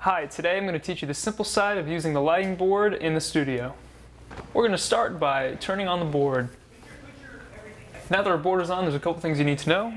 Hi, today I'm going to teach you the simple side of using the lighting board in the studio. We're going to start by turning on the board. Now that our board is on, there's a couple things you need to know.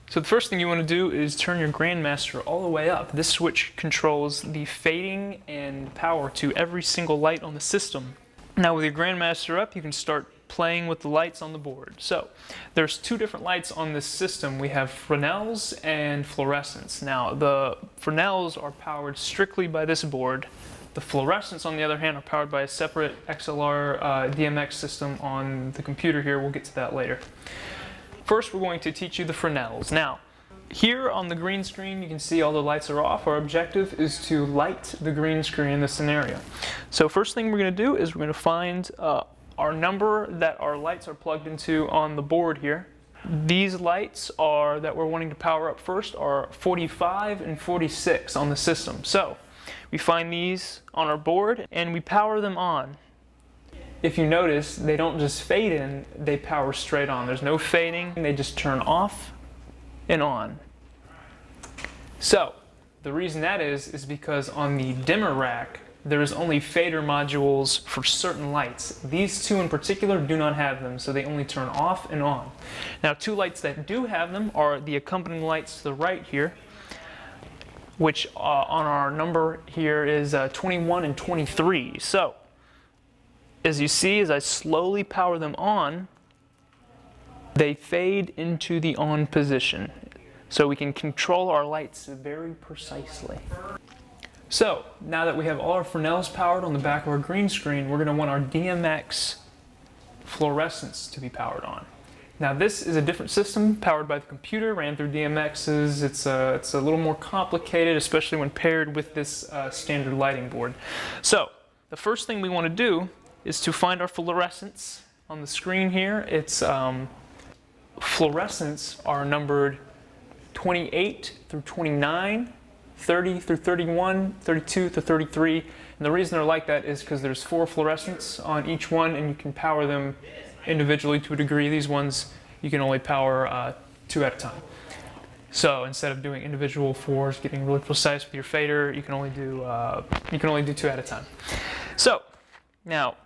So the first thing you want to do is turn your Grandmaster all the way up. This switch controls the fading and power to every single light on the system. Now with your Grandmaster up, you can start playing with the lights on the board. So there's two different lights on this system. We have Fresnels and Fluorescents. Now the Fresnels are powered strictly by this board. The Fluorescents, on the other hand, are powered by a separate XLR DMX system on the computer here. We'll get to that later. First, we're going to teach you the Fresnels. Now, here on the green screen, you can see all the lights are off. Our objective is to light the green screen in this scenario. So first thing we're going to do is we're going to find our number that our lights are plugged into on the board here. These lights that we're wanting to power up first are 45 and 46 on the system. So we find these on our board and we power them on. If you notice, they don't just fade in, they power straight on. There's no fading, they just turn off and on. So the reason that is because on the dimmer rack, there's only fader modules for certain lights. These two in particular do not have them, so they only turn off and on. Now, two lights that do have them are the accompanying lights to the right here, which on our number here is 21 and 23. So, as you see, as I slowly power them on, they fade into the on position. So we can control our lights very precisely. So, now that we have all our Fresnels powered on the back of our green screen, we're going to want our DMX Fluorescents to be powered on. Now this is a different system powered by the computer, ran through DMXs. It's a little more complicated, especially when paired with this standard lighting board. So, the first thing we want to do is to find our fluorescents on the screen here. It's fluorescents are numbered 28 through 29. 30 through 31, 32 through 33, and the reason they're like that is because there's 4 fluorescents on each one and you can power them individually to a degree. These ones you can only power 2 at a time. So instead of doing individual 4s, getting really precise with your fader, you can only do 2 at a time. So now,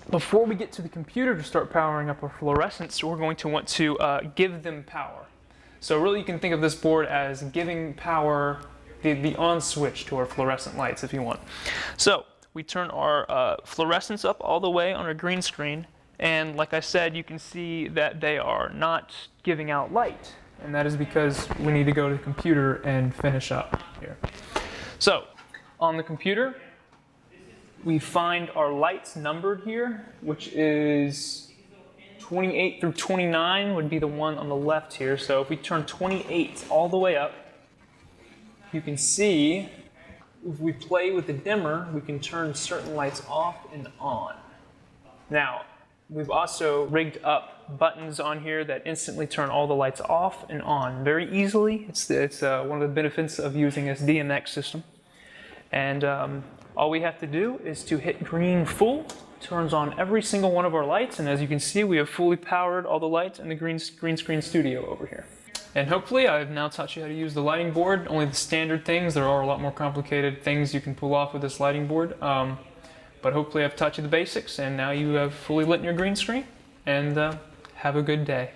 before we get to the computer to start powering up our fluorescents, we're going to want to give them power. So really you can think of this board as giving power, the on switch to our fluorescent lights if you want. So we turn our fluorescents up all the way on our green screen, and like I said, you can see that they are not giving out light, and that is because we need to go to the computer and finish up here. So on the computer, we find our lights numbered here, which is 28 through 29 would be the one on the left here. So if we turn 28 all the way up, you can see if we play with the dimmer, we can turn certain lights off and on. Now, we've also rigged up buttons on here that instantly turn all the lights off and on very easily. It's one of the benefits of using this DMX system. And all we have to do is to hit green full, turns on every single one of our lights, and as you can see, we have fully powered all the lights in the green screen studio over here. And hopefully I've now taught you how to use the lighting board, only the standard things. There are a lot more complicated things you can pull off with this lighting board, but hopefully I've taught you the basics, and now you have fully lit your green screen, and have a good day.